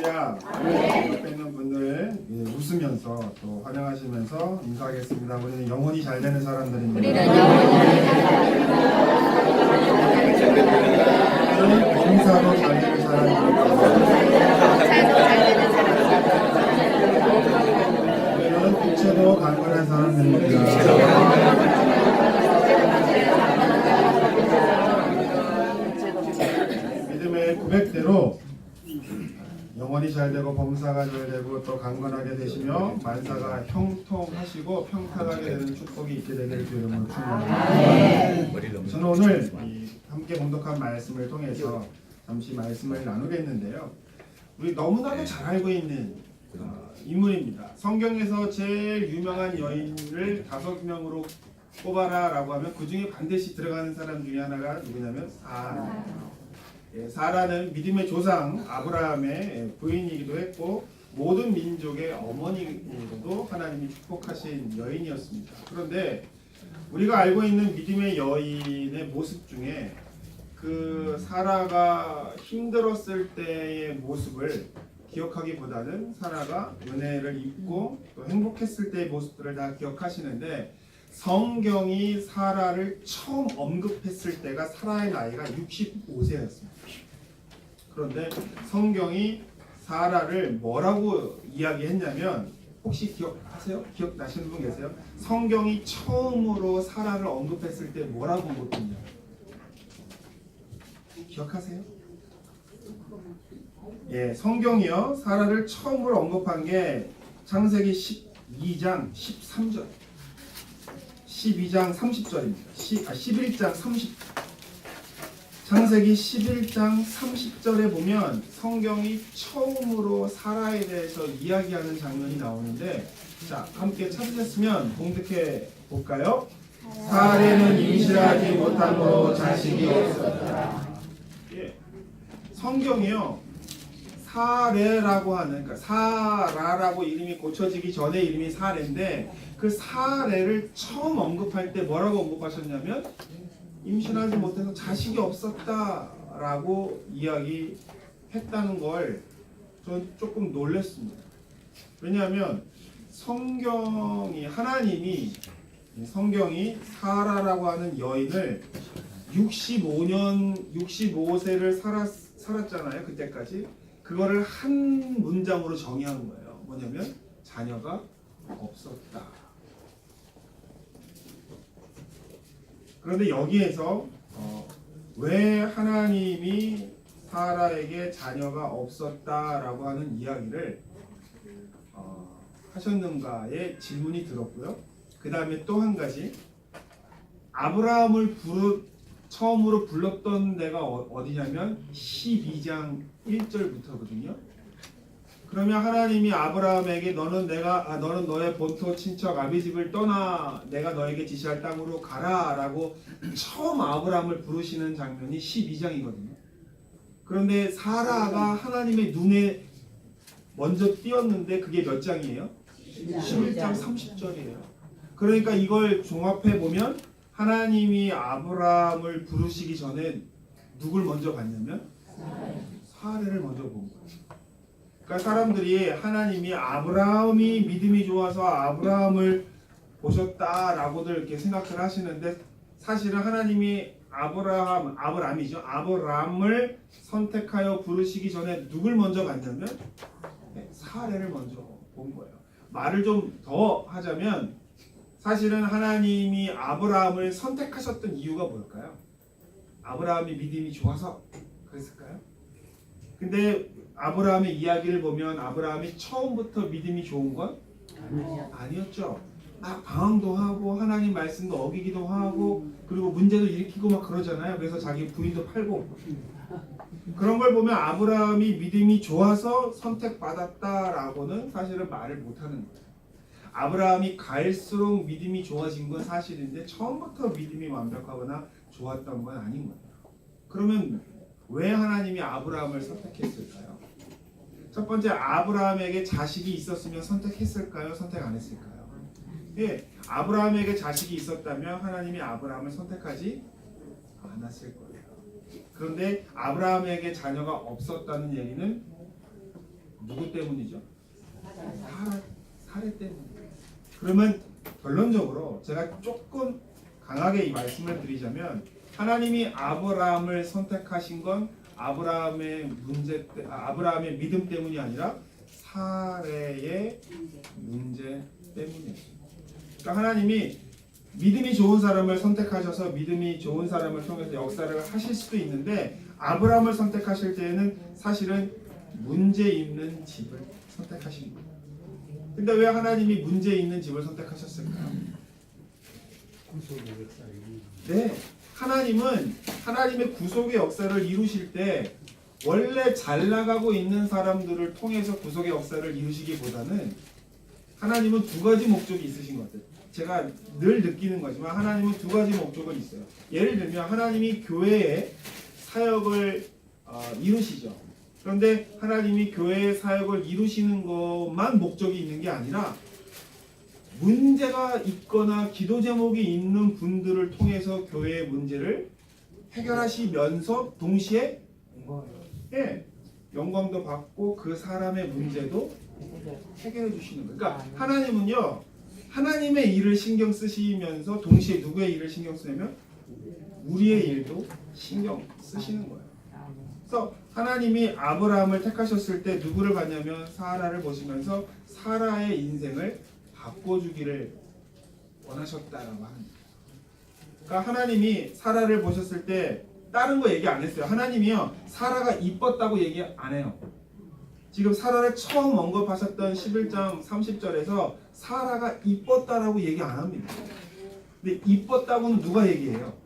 할렐루야. 옆에 있는 분들 웃으면서 또 환영하시면서 인사하겠습니다. 우리는 영혼이 잘 되는 사람들입니다. 우리는 봉사도 잘 되는 사람입니다. 우리는 국체도 강건한 사람들입니다. 믿음의 고백대로 영혼이 잘 되고 범사가 잘 되고 또 강건하게 되시며 만사가 형통하시고 평탄하게 되는 축복이 있게 되기를 주 이름으로 축원합니다. 저는 오늘 함께 봉독한 말씀을 통해서 잠시 말씀을 나누겠는데요. 우리 너무나도 잘 알고 있는 인물입니다. 성경에서 제일 유명한 여인을 5명으로 꼽아라라고 하면 그 중에 반드시 들어가는 사람 중에 하나가 누구냐면 사라. 사라는 믿음의 조상 아브라함의 부인이기도 했고 모든 민족의 어머니로도 하나님이 축복하신 여인이었습니다. 그런데 우리가 알고 있는 믿음의 여인의 모습 중에 그 사라가 힘들었을 때의 모습을 기억하기보다는 사라가 은혜를 입고 또 행복했을 때의 모습들을 다 기억하시는데 성경이 사라를 처음 언급했을 때가 사라의 나이가 65세였습니다. 그런데 성경이 사라를 뭐라고 이야기했냐면 혹시 기억하세요? 기억나시는 분 계세요? 성경이 처음으로 사라를 언급했을 때 뭐라고 언급했냐? 기억하세요? 예, 성경이요. 사라를 처음으로 언급한 게 창세기 12장 13절. 12장 30절입니다. 11장 30. 창세기 11장 30절에 보면 성경이 처음으로 사라에 대해서 이야기하는 장면이 나오는데 자, 함께 찾으셨으면 봉독해 볼까요? 사라는 임신하지 못함으로 자식이 없었다. 예. 성경이요. 사레라고 하는 그러니까 사라라고 이름이 고쳐지기 전에 이름이 사레인데 그 사레를 처음 언급할 때 뭐라고 언급하셨냐면 임신하지 못해서 자식이 없었다라고 이야기했다는 걸 전 조금 놀랐습니다. 왜냐하면 성경이 사라라고 하는 여인을 65세를 살았잖아요. 그때까지. 그거를 한 문장으로 정의한 거예요. 뭐냐면 자녀가 없었다. 그런데 여기에서 왜 하나님이 사라에게 자녀가 없었다라고 하는 이야기를 하셨는가의 질문이 들었고요. 그 다음에 또 한 가지 아브라함을 처음으로 불렀던 데가 어디냐면 12장 1절부터거든요. 그러면 하나님이 아브라함에게 너는 너의 본토 친척 아비집을 떠나 내가 너에게 지시할 땅으로 가라라고 처음 아브라함을 부르시는 장면이 12장이거든요. 그런데 사라가 하나님의 눈에 먼저 띄었는데 그게 몇 장이에요? 11장 30절이에요. 그러니까 이걸 종합해 보면 하나님이 아브라함을 부르시기 전에 누굴 먼저 봤냐면 사라를 먼저 본 거예요. 그러니까 사람들이 하나님이 아브라함이 믿음이 좋아서 아브라함을 보셨다라고들 이렇게 생각을 하시는데 사실은 하나님이 아브라함을 선택하여 부르시기 전에 누굴 먼저 봤냐면 사라를 먼저 본 거예요. 말을 좀 더 하자면 사실은 하나님이 아브라함을 선택하셨던 이유가 뭘까요? 아브라함이 믿음이 좋아서 그랬을까요? 근데 아브라함의 이야기를 보면 아브라함이 처음부터 믿음이 좋은 건 아니었죠. 방황도 하고 하나님 말씀도 어기기도 하고 그리고 문제도 일으키고 막 그러잖아요. 그래서 자기 부인도 팔고 그런 걸 보면 아브라함이 믿음이 좋아서 선택받았다라고는 사실은 말을 못하는 거예요. 아브라함이 갈수록 믿음이 좋아진 건 사실인데 처음부터 믿음이 완벽하거나 좋았던 건 아닌 거예요. 그러면 왜 하나님이 아브라함을 선택했을까요? 첫 번째, 아브라함에게 자식이 있었으면 선택했을까요? 선택 안 했을까요? 예, 아브라함에게 자식이 있었다면 하나님이 아브라함을 선택하지 않았을 거예요. 그런데 아브라함에게 자녀가 없었다는 얘기는 누구 때문이죠? 사례 때문에. 그러면 결론적으로 제가 조금 강하게 이 말씀을 드리자면 하나님이 아브라함을 선택하신 건 아브라함의 아브라함의 믿음 때문이 아니라 사례의 문제 때문이었어요. 그러니까 하나님이 믿음이 좋은 사람을 선택하셔서 믿음이 좋은 사람을 통해서 역사를 하실 수도 있는데 아브라함을 선택하실 때에는 사실은 문제 있는 집을 선택하신 거예요. 근데 왜 하나님이 문제 있는 집을 선택하셨을까요? 네, 하나님은 하나님의 구속의 역사를 이루실 때 원래 잘 나가고 있는 사람들을 통해서 구속의 역사를 이루시기보다는 하나님은 두 가지 목적이 있으신 것 같아요. 제가 늘 느끼는 거지만 하나님은 두 가지 목적은 있어요. 예를 들면 하나님이 교회의 사역을 이루시죠. 그런데 하나님이 교회의 사역을 이루시는 것만 목적이 있는 게 아니라 문제가 있거나 기도 제목이 있는 분들을 통해서 교회의 문제를 해결하시면서 동시에 영광도 받고 그 사람의 문제도 해결해 주시는 거예요. 그러니까 하나님은요, 하나님의 일을 신경 쓰시면서 동시에 누구의 일을 신경 쓰냐면 우리의 일도 신경 쓰시는 거예요. 그래서 하나님이 아브라함을 택하셨을 때 누구를 봤냐면 사라를 보시면서 사라의 인생을 바꿔주기를 원하셨다라고 합니다. 그러니까 하나님이 사라를 보셨을 때 다른 거 얘기 안 했어요. 하나님이요, 사라가 이뻤다고 얘기 안 해요. 지금 사라를 처음 언급하셨던 11장 30절에서 사라가 이뻤다라고 얘기 안 합니다. 근데 이뻤다고는 누가 얘기해요?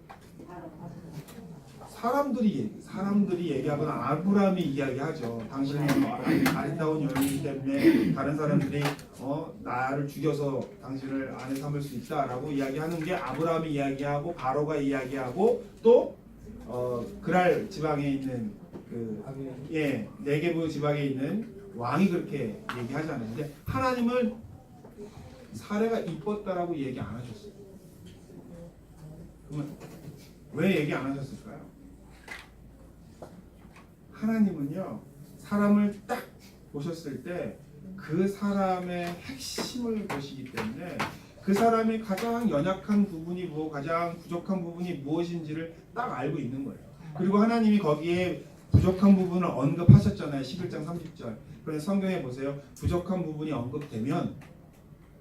사람들이 얘기하거나 아브라함이 이야기하죠. 당신은 아름다운 여인이기 때문에 다른 사람들이 나를 죽여서 당신을 아내 삼을 수 있다라고 이야기하는 게 아브라함이 이야기하고 바로가 이야기하고 또 그랄 지방에 있는 네게부 지방에 있는 왕이 그렇게 얘기하잖아요. 근데 하나님은 사례가 이뻤다라고 얘기 안 하셨어요. 그러면 왜 얘기 안 하셨을까요? 하나님은요, 사람을 딱 보셨을 때 그 사람의 핵심을 보시기 때문에 그 사람의 가장 연약한 부분이 뭐고 가장 부족한 부분이 무엇인지를 딱 알고 있는 거예요. 그리고 하나님이 거기에 부족한 부분을 언급하셨잖아요. 11장 30절. 그래서 성경에 보세요. 부족한 부분이 언급되면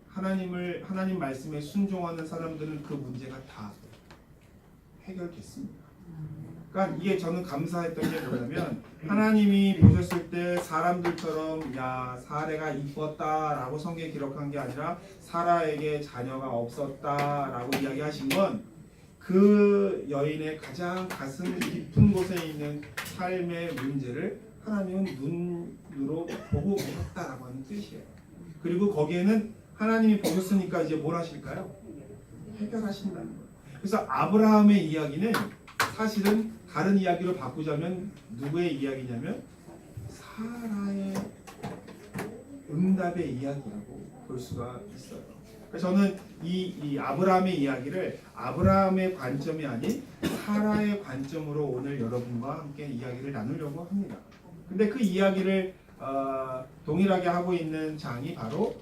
하나님 말씀에 순종하는 사람들은 그 문제가 다 해결됐습니다. 그러니까 이게 저는 감사했던 게 뭐냐면 하나님이 보셨을 때 사람들처럼 사례가 이뻤다라고 성경에 기록한 게 아니라 사라에게 자녀가 없었다라고 이야기하신 건 그 여인의 가장 가슴 깊은 곳에 있는 삶의 문제를 하나님은 눈으로 보고 계셨다라고 하는 뜻이에요. 그리고 거기에는 하나님이 보셨으니까 이제 뭘 하실까요? 해결하신다는 거예요. 그래서 아브라함의 이야기는 사실은 다른 이야기로 바꾸자면 누구의 이야기냐면 사라의 응답의 이야기라고 볼 수가 있어요. 그래서 저는 이 아브라함의 이야기를 아브라함의 관점이 아닌 사라의 관점으로 오늘 여러분과 함께 이야기를 나누려고 합니다. 근데 그 이야기를 동일하게 하고 있는 장이 바로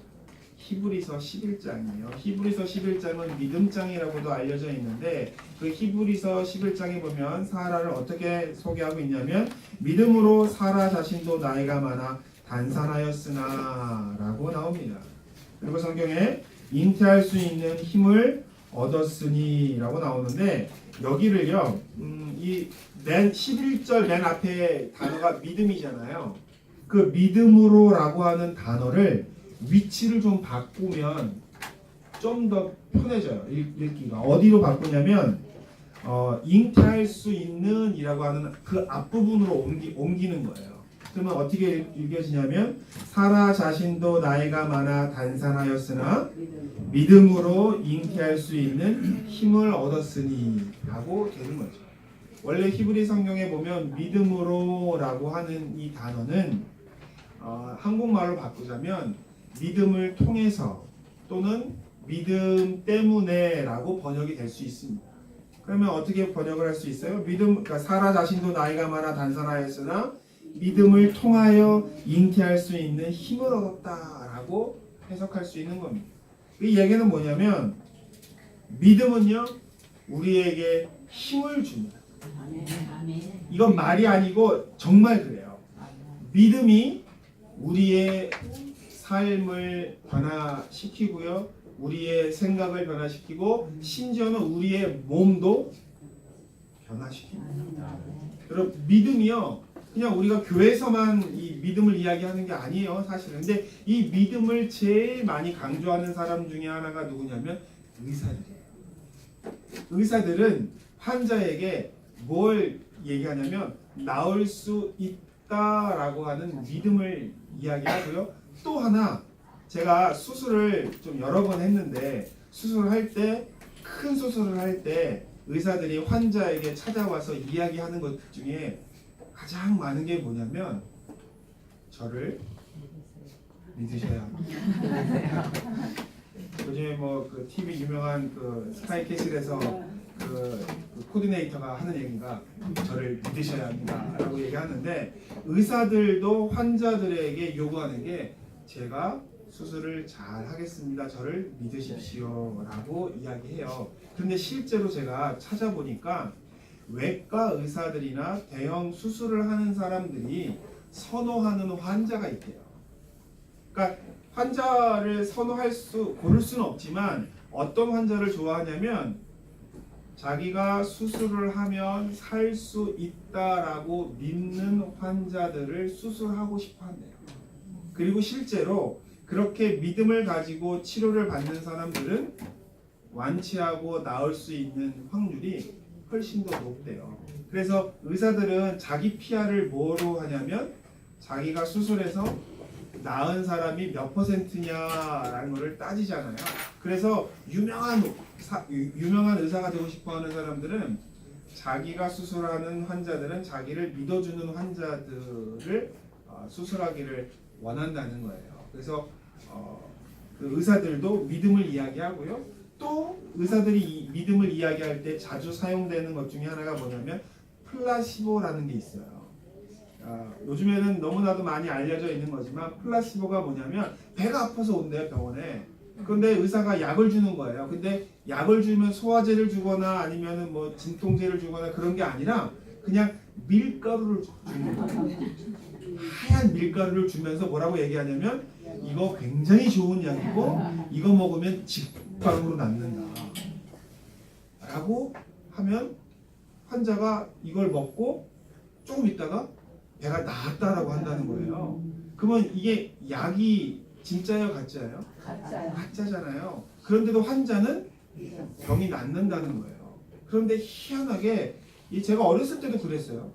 히브리서 11장이에요. 히브리서 11장은 믿음장이라고도 알려져 있는데 그 히브리서 11장에 보면 사라를 어떻게 소개하고 있냐면 믿음으로 사라 자신도 나이가 많아 단산하였으나 라고 나옵니다. 그리고 성경에 잉태할 수 있는 힘을 얻었으니 라고 나오는데 여기를요, 이 11절 맨 앞에 단어가 믿음이잖아요. 그 믿음으로 라고 하는 단어를 위치를 좀 바꾸면 좀 더 편해져요. 읽기가. 어디로 바꾸냐면 잉태할 수 있는 이라고 하는 그 앞부분으로 옮기는 거예요. 그러면 어떻게 읽혀지냐면 사라 자신도 나이가 많아 단산하였으나 믿음으로 잉태할 수 있는 힘을 얻었으니 하고 되는 거죠. 원래 히브리 성경에 보면 믿음으로 라고 하는 이 단어는 한국말로 바꾸자면 믿음을 통해서 또는 믿음 때문에 라고 번역이 될 수 있습니다. 그러면 어떻게 번역을 할 수 있어요? 그러니까 사라 자신도 나이가 많아 단산하였으나 믿음을 통하여 잉태할 수 있는 힘을 얻었다라고 해석할 수 있는 겁니다. 이 얘기는 뭐냐면 믿음은요 우리에게 힘을 줍니다. 이건 말이 아니고 정말 그래요. 믿음이 우리의 삶을 변화시키고요, 우리의 생각을 변화시키고 심지어는 우리의 몸도 변화시킵니다. 여러분 믿음이요 그냥 우리가 교회에서만 이 믿음을 이야기하는 게 아니에요 사실은. 근데 이 믿음을 제일 많이 강조하는 사람 중에 하나가 누구냐면 의사들이에요. 의사들은 환자에게 뭘 얘기하냐면 나을 수 있다라고 하는 믿음을 이야기하고요. 또 하나 제가 수술을 좀 여러 번 했는데 수술할 때 큰 수술을 할 때 의사들이 환자에게 찾아와서 이야기하는 것 중에 가장 많은 게 뭐냐면 저를 믿으셔야 합니다. 요즘에 뭐 그 TV 유명한 그 스카이캐슬에서 그 코디네이터가 하는 얘기가 저를 믿으셔야 합니다라고 얘기하는데 의사들도 환자들에게 요구하는 게 제가 수술을 잘 하겠습니다. 저를 믿으십시오라고 이야기해요. 그런데 실제로 제가 찾아보니까 외과 의사들이나 대형 수술을 하는 사람들이 선호하는 환자가 있대요. 그러니까 환자를 고를 수는 없지만 어떤 환자를 좋아하냐면 자기가 수술을 하면 살 수 있다라고 믿는 환자들을 수술하고 싶어 한대요. 그리고 실제로 그렇게 믿음을 가지고 치료를 받는 사람들은 완치하고 나을 수 있는 확률이 훨씬 더 높대요. 그래서 의사들은 자기 PR을 뭐로 하냐면 자기가 수술해서 나은 사람이 몇 %냐라는 것을 따지잖아요. 그래서 유명한 의사가 되고 싶어하는 사람들은 자기가 수술하는 환자들은 자기를 믿어주는 환자들을 수술하기를 원한다는 거예요. 그래서 그 의사들도 믿음을 이야기하고요. 또 의사들이 이 믿음을 이야기할 때 자주 사용되는 것 중에 하나가 뭐냐면 플라시보라는 게 있어요. 요즘에는 너무나도 많이 알려져 있는 거지만 플라시보가 뭐냐면 배가 아파서 온대요 병원에. 그런데 의사가 약을 주는 거예요. 근데 약을 주면 소화제를 주거나 아니면은 뭐 진통제를 주거나 그런 게 아니라 그냥 밀가루를 주는 거예요. 하얀 밀가루를 주면서 뭐라고 얘기하냐면 이거 굉장히 좋은 약이고 이거 먹으면 직방으로 낫는다 라고 하면 환자가 이걸 먹고 조금 있다가 배가 나았다라고 한다는 거예요. 그러면 이게 약이 진짜예요 가짜예요? 가짜잖아요. 그런데도 환자는 병이 낫는다는 거예요. 그런데 희한하게 제가 어렸을 때도 그랬어요.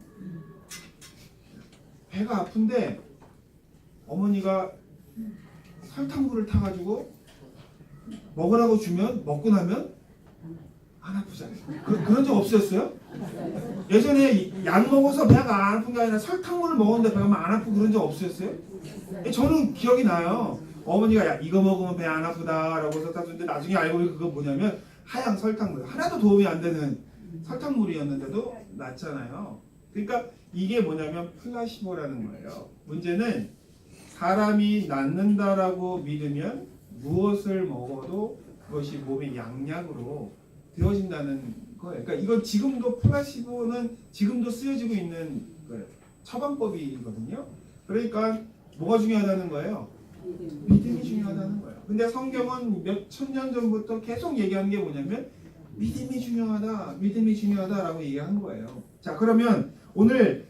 배가 아픈데 어머니가 설탕물을 타가지고 먹으라고 주면 먹고 나면 안 아프잖아요. 그런 적 없으셨어요? 예전에 약 먹어서 배가 안 아픈 게 아니라 설탕물을 먹었는데 배가 안 아프고 그런 적 없으셨어요? 저는 기억이 나요. 어머니가 야 이거 먹으면 배 안 아프다라고 설탕 줬는데 나중에 알고 보니 그거 뭐냐면 하얀 설탕물, 하나도 도움이 안 되는 설탕물이었는데도 낫잖아요. 그러니까 이게 뭐냐면 플라시보라는 거예요. 문제는 사람이 낫는다라고 믿으면 무엇을 먹어도 그것이 몸의 양약으로 되어진다는 거예요. 그러니까 이건 지금도 플라시보는 지금도 쓰여지고 있는 처방법이거든요. 그러니까 뭐가 중요하다는 거예요? 믿음이 중요하다는 거예요. 근데 성경은 몇 천 년 전부터 계속 얘기하는 게 뭐냐면 믿음이 중요하다, 믿음이 중요하다라고 얘기하는 거예요. 자, 그러면 오늘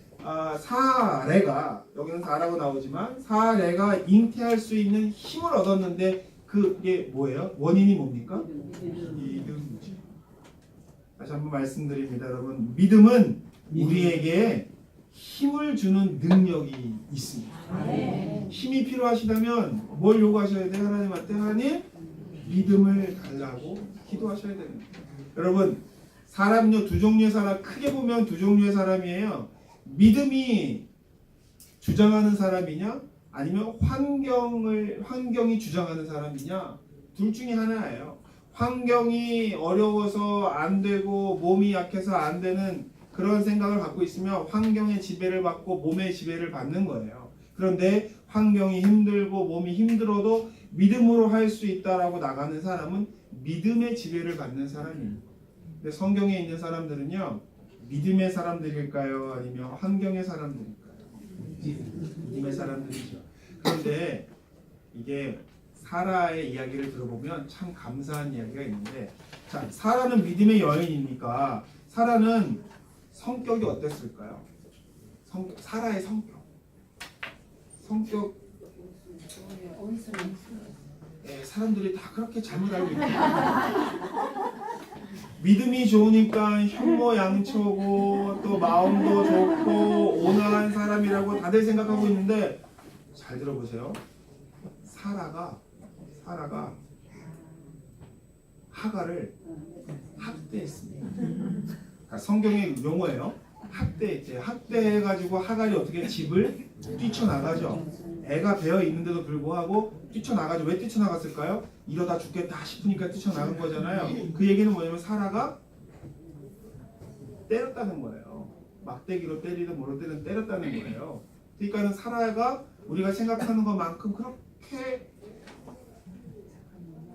사례가 여기는 4라고 나오지만 사례가 잉태할 수 있는 힘을 얻었는데 그게 뭐예요? 원인이 뭡니까? 믿음이죠. 다시 한번 말씀드립니다. 여러분, 믿음은 우리에게 힘을 주는 능력이 있습니다. 힘이 필요하시다면 뭘 요구하셔야 돼요? 하나님한테 하나님 믿음을 달라고 기도하셔야 됩니다. 여러분, 사람요 두 종류의 사람, 크게 보면 두 종류의 사람이에요. 믿음이 주장하는 사람이냐 아니면 환경이 주장하는 사람이냐, 둘 중에 하나예요. 환경이 어려워서 안 되고 몸이 약해서 안 되는 그런 생각을 갖고 있으면 환경의 지배를 받고 몸의 지배를 받는 거예요. 그런데 환경이 힘들고 몸이 힘들어도 믿음으로 할 수 있다라고 나가는 사람은 믿음의 지배를 받는 사람입니다. 근데 성경에 있는 사람들은요, 믿음의 사람들일까요? 아니면 환경의 사람들일까요? 믿음의 사람들이죠. 그런데 이게 사라의 이야기를 들어보면 참 감사한 이야기가 있는데, 자, 사라는 믿음의 여인이니까 사라는 성격이 어땠을까요? 사라의 성격 사람들이 다 그렇게 잘못 알고 있죠. 믿음이 좋으니까 현모양처고 또 마음도 좋고 온화한 사람이라고 다들 생각하고 있는데, 잘 들어보세요. 사라가 하갈을 학대했습니다. 그러니까 성경의 용어예요. 학대했대요. 학대해가지고 하갈이 어떻게 집을 뛰쳐나가죠. 애가 배어 있는데도 불구하고 뛰쳐나가죠. 왜 뛰쳐나갔을까요? 이러다 죽겠다 싶으니까 뛰쳐나간 거잖아요. 그 얘기는 뭐냐면 사라가 때렸다는 거예요. 막대기로 때리든 뭐로 때리든 때렸다는 거예요. 그러니까는 사라가 우리가 생각하는 것만큼 그렇게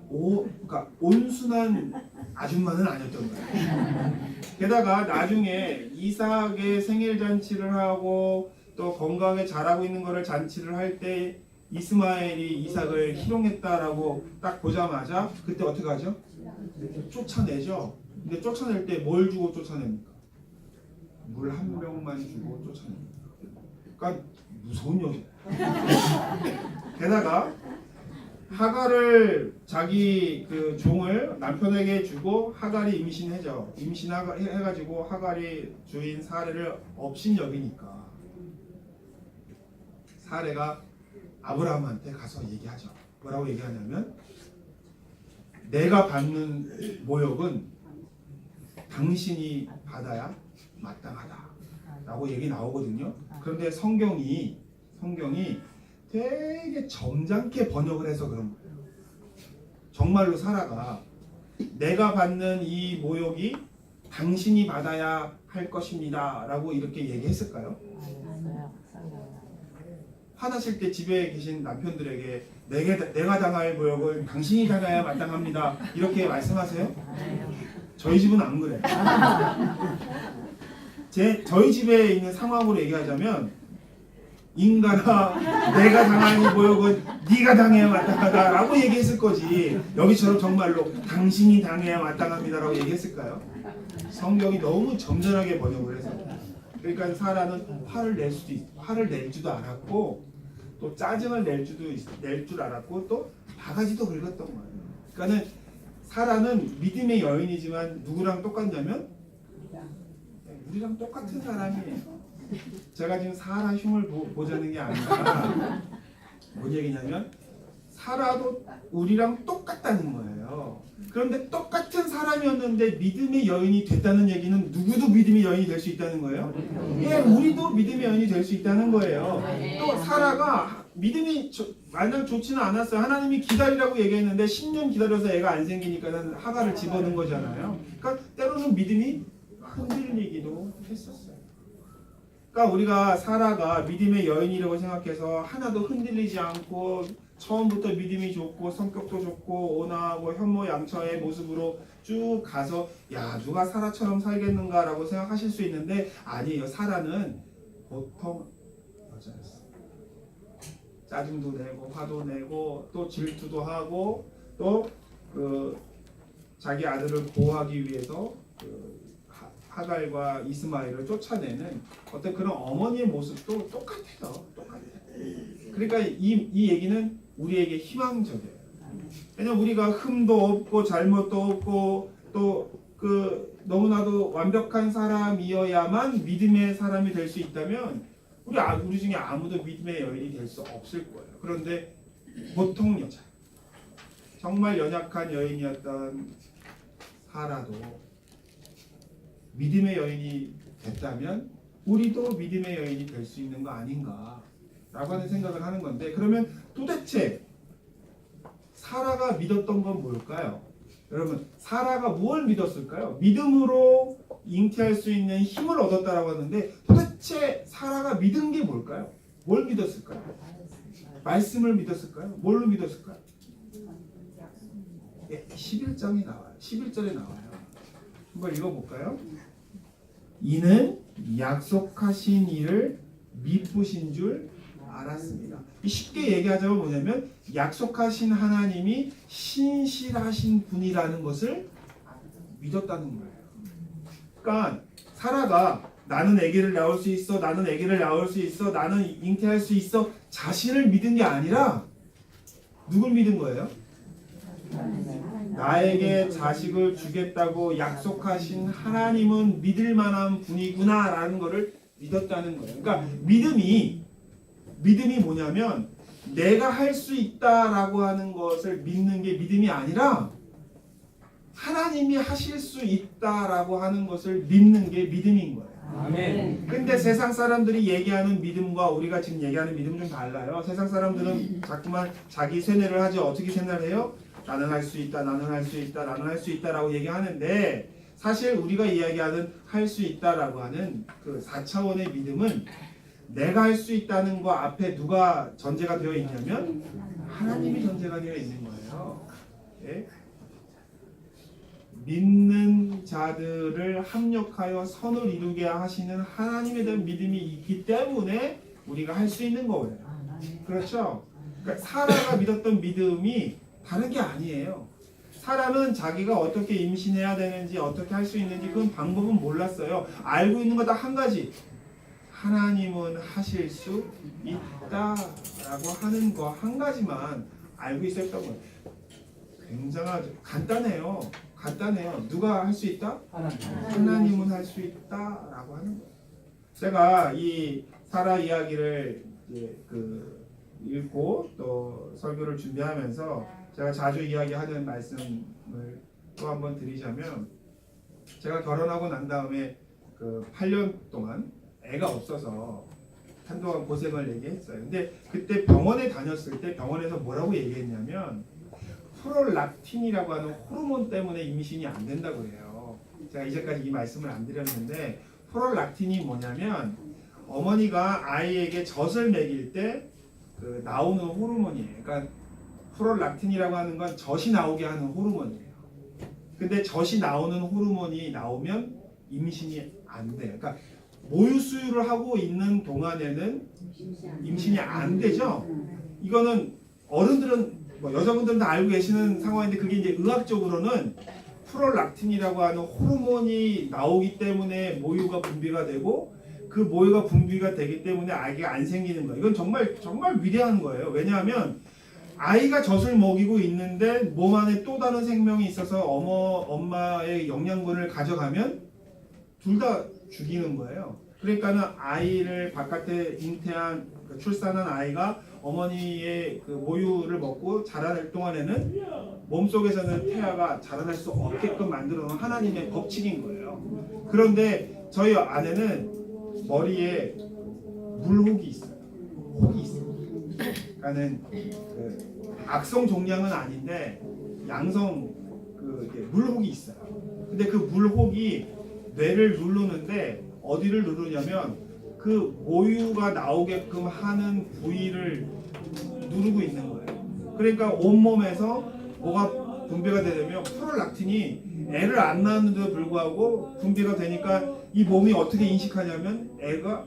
그러니까 온순한 아줌마는 아니었던 거예요. 게다가 나중에 이삭의 생일 잔치를 하고 또 건강하게 자라고 있는 거를 잔치를 할 때 이스마엘이 이삭을 희롱했다라고 딱 보자마자 그때 어떻게 하죠? 쫓아내죠. 근데 쫓아낼 때 뭘 주고 쫓아냅니까? 물 한 병만 주고 쫓아냅니다. 그러니까 무서운 여자. 게다가 하갈을 자기 그 종을 남편에게 주고 하갈이 임신해가지고 하갈이 주인 사레를 업신여기니까 사레가 아브라함한테 가서 얘기하죠. 뭐라고 얘기하냐면, 내가 받는 모욕은 당신이 받아야 마땅하다라고 얘기 나오거든요. 그런데 성경이 되게 점잖게 번역을 해서 그런 거예요. 정말로 사라가 내가 받는 이 모욕이 당신이 받아야 할 것입니다 라고 이렇게 얘기했을까요? 화나실 때 집에 계신 남편들에게 내가 당할 모욕을 당신이 당해야 마땅합니다 이렇게 말씀하세요? 저희 집은 안 그래요. 저희 집에 있는 상황으로 얘기하자면, 인간아 내가 당한 이 모욕은 네가 당해야 마땅하다라고 얘기했을 거지, 여기처럼 정말로 당신이 당해야 마땅합니다라고 얘기했을까요? 성경이 너무 점잖하게 번역을 해서. 그러니까 사라는 화를 낼지도 않았고 또 짜증을 낼 줄 알았고 또 바가지도 긁었던 거예요. 그러니까는 사라는 믿음의 여인이지만 누구랑 똑같냐면 우리랑 똑같은 사람이에요. 제가 지금 사라 흉을 보자는 게 아니라 뭔 얘기냐면 사라도 우리랑 똑같다는 거예요. 그런데 똑같은 사람이었는데 믿음의 여인이 됐다는 얘기는 누구도 믿음의 여인이 될 수 있다는 거예요. 예, 우리도 믿음의 여인이 될 수 있다는 거예요. 또 사라가 믿음이 마냥 좋지는 않았어요. 하나님이 기다리라고 얘기했는데 10년 기다려서 애가 안 생기니까 하갈을 집어넣은 거잖아요. 그러니까 때로는 믿음이 흔들리기도 했었어요. 그러니까 우리가 사라가 믿음의 여인이라고 생각해서 하나도 흔들리지 않고 처음부터 믿음이 좋고 성격도 좋고 온화하고 현모양처의 모습으로 쭉 가서 야 누가 사라처럼 살겠는가 라고 생각하실 수 있는데, 아니에요. 사라는 보통 여자였어요. 짜증도 내고 화도 내고 또 질투도 하고 또 자기 아들을 보호하기 위해서 하갈과 이스마엘을 쫓아내는 어떤 그런 어머니의 모습도 똑같아요. 그러니까 이 얘기는 우리에게 희망적이에요. 왜냐면 우리가 흠도 없고 잘못도 없고 또 너무나도 완벽한 사람이어야만 믿음의 사람이 될 수 있다면 우리 중에 아무도 믿음의 여인이 될 수 없을 거예요. 그런데 보통 여자, 정말 연약한 여인이었던 사라도 믿음의 여인이 됐다면 우리도 믿음의 여인이 될 수 있는 거 아닌가 라고 하는 생각을 하는 건데, 그러면 도대체 사라가 믿었던 건 뭘까요? 여러분, 사라가 무엇을 믿었을까요? 믿음으로 잉태할 수 있는 힘을 얻었다라고 하는데 도대체 사라가 믿은 게 뭘까요? 뭘 믿었을까요? 말씀을 믿었을까요? 뭘로 믿었을까요? 11장에 나와요. 11절에 나와요. 한번 읽어볼까요? 이는 약속하신 이를 믿으신 줄 알았습니다. 쉽게 얘기하자면 뭐냐면 약속하신 하나님이 신실하신 분이라는 것을 믿었다는 거예요. 그러니까 사라가 나는 아기를 낳을 수 있어, 나는 아기를 낳을 수 있어, 나는 잉태할 수 있어 자신을 믿은 게 아니라 누굴 믿은 거예요? 나에게 자식을 주겠다고 약속하신 하나님은 믿을 만한 분이구나 라는 것을 믿었다는 거예요. 그러니까 믿음이 뭐냐면 내가 할 수 있다라고 하는 것을 믿는 게 믿음이 아니라 하나님이 하실 수 있다라고 하는 것을 믿는 게 믿음인 거예요. 아멘. 근데 세상 사람들이 얘기하는 믿음과 우리가 지금 얘기하는 믿음은 좀 달라요. 세상 사람들은 자꾸만 자기 세뇌를 하죠. 어떻게 세뇌를 해요? 나는 할 수 있다, 나는 할 수 있다, 나는 할 수 있다라고 얘기하는데 사실 우리가 이야기하는 할 수 있다라고 하는 그 4차원의 믿음은 내가 할 수 있다는 거 앞에 누가 전제가 되어 있냐면 하나님이 전제가 되어 있는 거예요. 예? 믿는 자들을 합력하여 선을 이루게 하시는 하나님에 대한 믿음이 있기 때문에 우리가 할 수 있는 거예요. 그렇죠? 그러니까 사라가 믿었던 믿음이 다른 게 아니에요. 사라는 자기가 어떻게 임신해야 되는지 어떻게 할 수 있는지 그건 방법은 몰랐어요. 알고 있는 거 다 한 가지. 하나님은 하실 수 있다라고 하는 거 한 가지만 알고 있었던 거예요. 굉장하죠. 간단해요. 누가 할 수 있다? 하나님은 할 수 있다라고 하는 거예요. 제가 이 사라 이야기를 이제 읽고 또 설교를 준비하면서 제가 자주 이야기하는 말씀을 또 한번 드리자면 제가 결혼하고 난 다음에 8년 동안 애가 없어서 한동안 고생을 얘기했어요. 근데 그때 병원에 다녔을 때 병원에서 뭐라고 얘기했냐면 프롤락틴이라고 하는 호르몬 때문에 임신이 안 된다고 해요. 제가 이제까지 이 말씀을 안 드렸는데 프롤락틴이 뭐냐면 어머니가 아이에게 젖을 먹일 때 나오는 호르몬이에요. 그러니까 프롤락틴이라고 하는 건 젖이 나오게 하는 호르몬이에요. 근데 젖이 나오는 호르몬이 나오면 임신이 안 돼요. 그러니까 모유 수유를 하고 있는 동안에는 임신이 안 되죠. 이거는 어른들은 여자분들은 다 알고 계시는 상황인데 그게 이제 의학적으로는 프롤락틴이라고 하는 호르몬이 나오기 때문에 모유가 분비가 되고 그 모유가 분비가 되기 때문에 아기가 안 생기는 거예요. 이건 정말 위대한 거예요. 왜냐하면 아이가 젖을 먹이고 있는데 몸 안에 또 다른 생명이 있어서 엄마의 영양분을 가져가면 둘 다 죽이는 거예요. 그러니까는 아이를 바깥에 잉태한 출산한 아이가 어머니의 모유를 먹고 자라날 동안에는 몸속에서는 태아가 자라날 수 없게끔 만들어 놓은 하나님의 법칙인 거예요. 그런데 저희 아내는 머리에 물혹이 있어요. 혹이 있어요. 그러니까는 악성 종양은 아닌데 양성 물혹이 있어요. 근데 그 물혹이 뇌를 누르는데 어디를 누르냐면 그 모유가 나오게끔 하는 부위를 누르고 있는 거예요. 그러니까 온몸에서 뭐가 분비가 되려면 프롤락틴이 애를 안 낳았는데도 불구하고 분비가 되니까 이 몸이 어떻게 인식하냐면 애가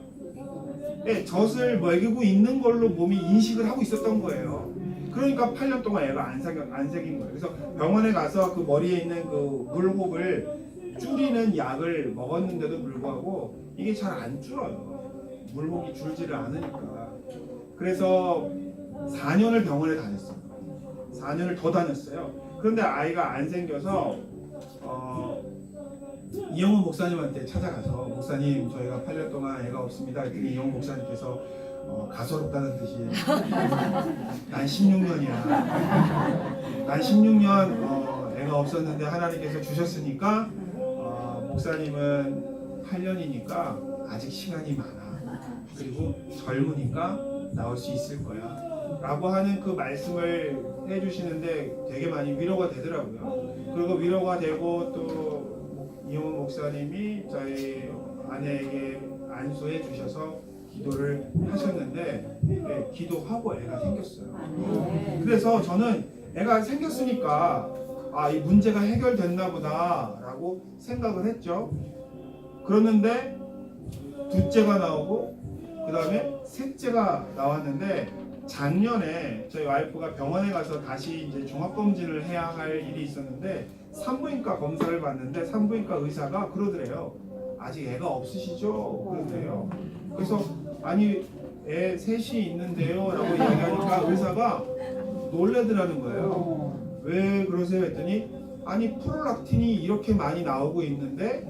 젖을 먹이고 있는 걸로 몸이 인식을 하고 있었던 거예요. 그러니까 8년 동안 애가 안 생긴 거예요. 그래서 병원에 가서 그 머리에 있는 그 물혹을 줄이는 약을 먹었는데도 불구하고 이게 잘 안 줄어요. 물혹이 줄지를 않으니까. 그래서 4년을 병원에 다녔어요. 4년을 더 다녔어요. 그런데 아이가 안 생겨서 이영훈 목사님한테 찾아가서 목사님 저희가 8년 동안 애가 없습니다. 그랬더니 이영훈 목사님께서 가소롭다는 뜻이에요. 난 16년이야. 난 16년 애가 없었는데 하나님께서 주셨으니까 목사님은 8년이니까 아직 시간이 많아. 그리고 젊으니까 나올 수 있을 거야. 라고 하는 그 말씀을 해주시는데 되게 많이 위로가 되더라고요. 그리고 위로가 되고 또 이용훈 목사님이 저희 아내에게 안수해 주셔서 기도를 하셨는데 네, 기도하고 애가 생겼어요. 그래서 저는 애가 생겼으니까 이 문제가 해결됐나 보다라고 생각을 했죠. 그러는데 둘째가 나오고 그 다음에 셋째가 나왔는데 작년에 저희 와이프가 병원에 가서 다시 이제 종합검진을 해야 할 일이 있었는데 산부인과 검사를 받는데 산부인과 의사가 그러더래요. 아직 애가 없으시죠? 그러더래요. 그래서 아니 애 셋이 있는데요 라고 이야기하니까 의사가 놀래더라는 거예요. 왜 그러세요? 했더니 아니 프롤락틴이 이렇게 많이 나오고 있는데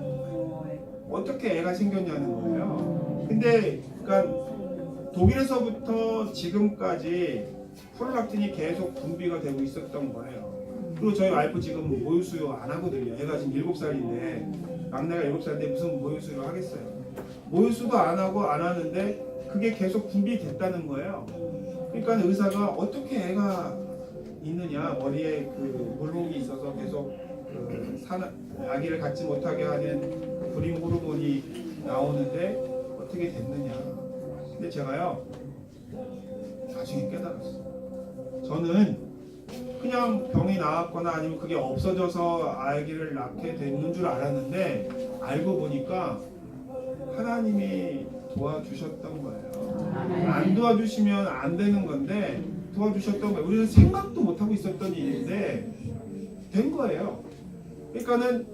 어떻게 애가 생겼냐는 거예요. 근데 그러니까 독일에서부터 지금까지 프롤락틴이 계속 분비가 되고 있었던 거예요. 그리고 저희 와이프 지금 모유수유 안 하거든요. 애가 지금 7살인데 막내가 7살인데 무슨 모유수유를 하겠어요. 모유수도 안 하고 안 하는데 그게 계속 분비됐다는 거예요. 그러니까 의사가 어떻게 애가 있느냐, 머리에 그 물혹이 있어서 계속 아기를 갖지 못하게 하는 불임 호르몬이 나오는데 어떻게 됐느냐. 근데 제가요 나중에 깨달았어요. 저는 그냥 병이 나았거나 아니면 그게 없어져서 아기를 낳게 됐는 줄 알았는데 알고 보니까 하나님이 도와주셨던 거예요. 안 도와주시면 안 되는 건데 도와주셨던 거예요. 우리는 생각도 못하고 있었던 일인데 된 거예요. 그러니까는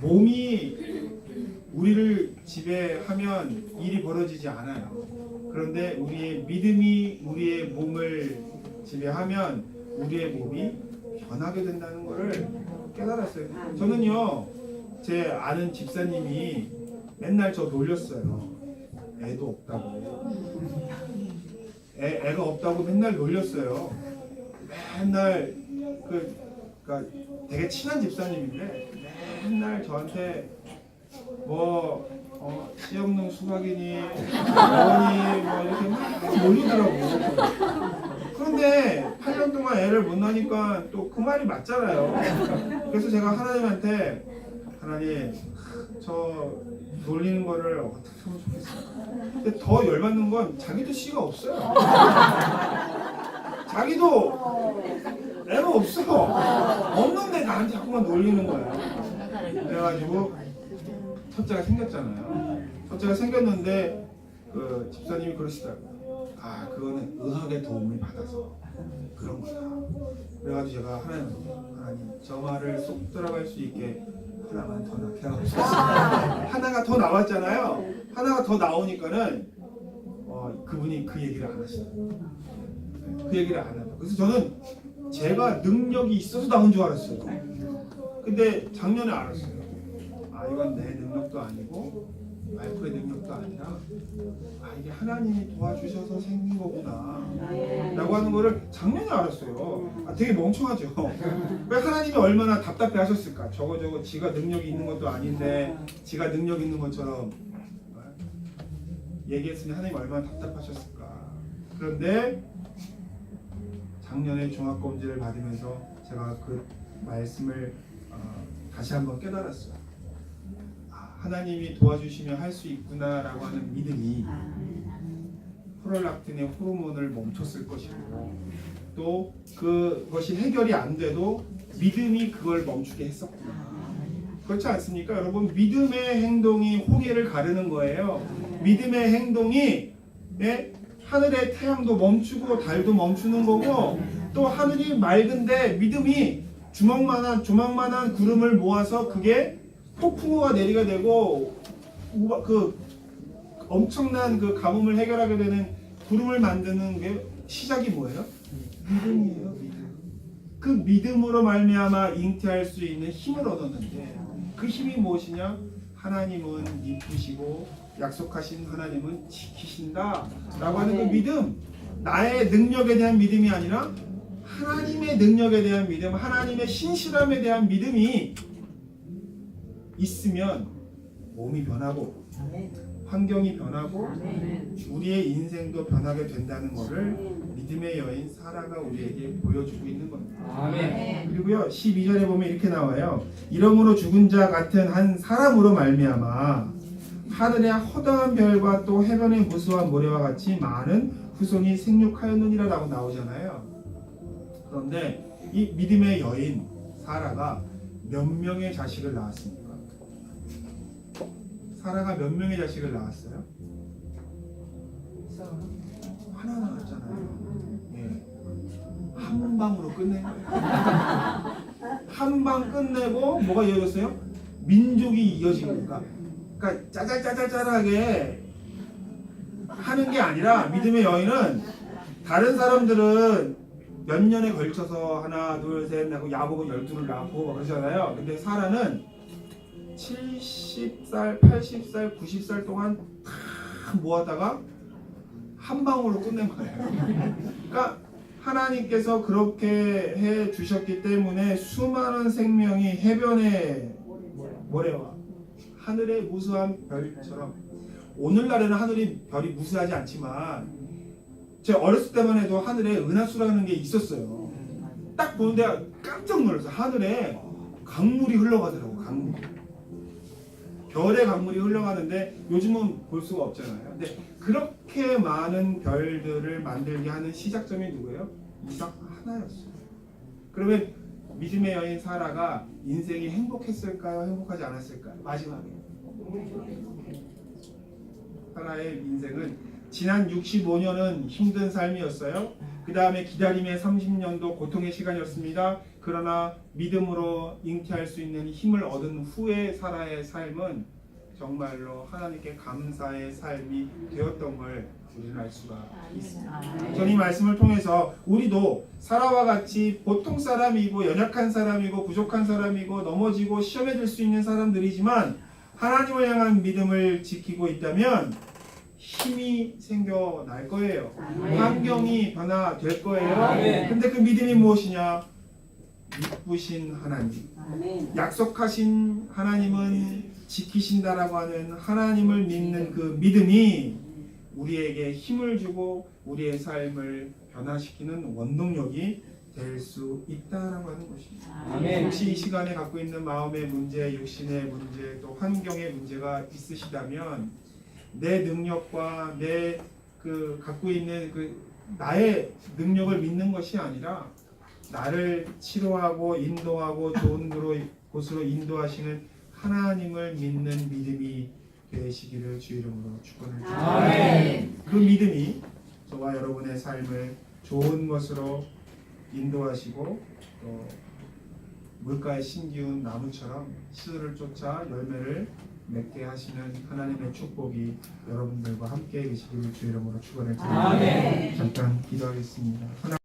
몸이 우리를 지배하면 일이 벌어지지 않아요. 그런데 우리의 믿음이 우리의 몸을 지배하면 우리의 몸이 변하게 된다는 것을 깨달았어요. 저는요, 제 아는 집사님이 맨날 저 놀렸어요. 애도 없다고. 애가 없다고 맨날 놀렸어요. 맨날 그러니까 되게 친한 집사님인데 맨날 저한테 씨 없는 수박이니 뭐니 뭐 이렇게 막 놀리더라고. 그런데 8년 동안 애를 못 낳으니까 또 그 말이 맞잖아요. 그래서 제가 하나님한테 하나님 저 놀리는 거를 어떻게 하면 좋겠어요. 근데 더 열받는 건 자기도 씨가 없어요. 자기도 애가 없어. 없는데 나한테 자꾸만 놀리는 거예요. 그래가지고 첫째가 생겼잖아요. 첫째가 생겼는데 그 집사님이 그러시더라고요. 그거는 의학의 도움을 받아서 그런 거다. 그래가지고 제가 하나님 저 말을 쏙 들어갈 수 있게 하나만 더 낳게 하옵소서. 하나가 더 나왔잖아요. 하나가 더 나오니까는 그분이 그 얘기를 안 하시더라고요. 그 얘기를 안 하더라고요. 그래서 저는 제가 능력이 있어서 나온 줄 알았어요. 근데 작년에 알았어요. 이건 내 능력도 아니고 와이프의 능력도 아니라 이게 하나님이 도와주셔서 생긴 거구나 라고 하는 거를 작년에 알았어요. 되게 멍청하죠. 왜 하나님이 얼마나 답답해 하셨을까. 저거 지가 능력이 있는 것도 아닌데 지가 능력 있는 것처럼 얘기했으니 하나님이 얼마나 답답하셨을까. 그런데 작년에 종합검진을 받으면서 제가 그 말씀을 다시 한번 깨달았어요. 하나님이 도와주시면 할 수 있구나라고 하는 믿음이 프롤락틴의 호르몬을 멈췄을 것이고 또 그것이 해결이 안 돼도 믿음이 그걸 멈추게 했었구나. 그렇지 않습니까? 여러분, 믿음의 행동이 홍해를 가르는 거예요. 믿음의 행동이 하늘의 태양도 멈추고 달도 멈추는 거고 또 하늘이 맑은데 믿음이 조망만한 구름을 모아서 그게 폭풍우가 내리게 되고 그 엄청난 그 가뭄을 해결하게 되는 구름을 만드는 게 시작이 뭐예요? 믿음이에요. 믿음. 그 믿음으로 말미암아 잉태할 수 있는 힘을 얻었는데 그 힘이 무엇이냐? 하나님은 이쁘시고 약속하신 하나님은 지키신다 라고 하는 그 믿음, 나의 능력에 대한 믿음이 아니라 하나님의 능력에 대한 믿음, 하나님의 신실함에 대한 믿음이 있으면 몸이 변하고 환경이 변하고 우리의 인생도 변하게 된다는 것을 믿음의 여인 사라가 우리에게 보여주고 있는 겁니다. 아멘. 그리고요 12절에 보면 이렇게 나와요. 이러므로 죽은 자 같은 한 사람으로 말미암아 하늘의 허다한 별과 또 해변의 무수한 모래와 같이 많은 후손이 생육하였느니라라고 나오잖아요. 그런데 이 믿음의 여인 사라가 몇 명의 자식을 낳았습니까? 사라가 몇 명의 자식을 낳았어요? 하나 낳았잖아요. 예. 한 방으로 끝낸 거예요. 한 방 끝내고 뭐가 이어졌어요? 민족이 이어진 겁니다. 그러니까 짜잘짜잘짜잘하게 하는 게 아니라 믿음의 여인은 다른 사람들은 몇 년에 걸쳐서 하나 둘셋 낳고 야곱은 12를 낳고 그러잖아요. 근데 사라는 70살, 80살, 90살 동안 다 모았다가 한 방으로 끝낸 거예요. 그러니까 하나님께서 그렇게 해 주셨기 때문에 수많은 생명이 해변의 모래와 하늘의 무수한 별처럼, 오늘날에는 하늘이 별이 무수하지 않지만 제 어렸을 때만 해도 하늘에 은하수라는 게 있었어요. 딱 보는데 깜짝 놀랐어요. 하늘에 강물이 흘러가더라고. 강물. 별의 강물이 흘러가는데 요즘은 볼 수가 없잖아요. 근데 그렇게 많은 별들을 만들게 하는 시작점이 누구예요? 이삭 하나였어요. 그러면 믿음의 여인 사라가 인생이 행복했을까요? 행복하지 않았을까요? 마지막에 사라의 인생은 지난 65년은 힘든 삶이었어요. 그 다음에 기다림의 30년도 고통의 시간이었습니다. 그러나 믿음으로 잉태할 수 있는 힘을 얻은 후에 사라의 삶은 정말로 하나님께 감사의 삶이 되었던 걸 우리는 알 수가 있습니다. 저는 이 말씀을 통해서 우리도 사라와 같이 보통 사람이고 연약한 사람이고 부족한 사람이고 넘어지고 시험에 들 수 있는 사람들이지만 하나님을 향한 믿음을 지키고 있다면 힘이 생겨날 거예요. 환경이 변화될 거예요. 근데 그 믿음이 무엇이냐? 믿으신 하나님, 약속하신 하나님은 지키신다라고 하는 하나님을 믿는 그 믿음이 우리에게 힘을 주고 우리의 삶을 변화시키는 원동력이 될 수 있다라고 하는 것입니다. 혹시 이 시간에 갖고 있는 마음의 문제, 육신의 문제, 또 환경의 문제가 있으시다면 내 능력과 내 갖고 있는 나의 능력을 믿는 것이 아니라 나를 치료하고 인도하고 좋은 곳으로 인도하시는 하나님을 믿는 믿음이 되시기를 주 이름으로 축원을 드립니다. 그 믿음이 저와 여러분의 삶을 좋은 것으로 인도하시고 또 물가에 심기운 나무처럼 씨를 쫓아 열매를 맺게 하시는 하나님의 축복이 여러분들과 함께 계시기를 주 이름으로 축원을 드립니다. 잠깐 기도하겠습니다.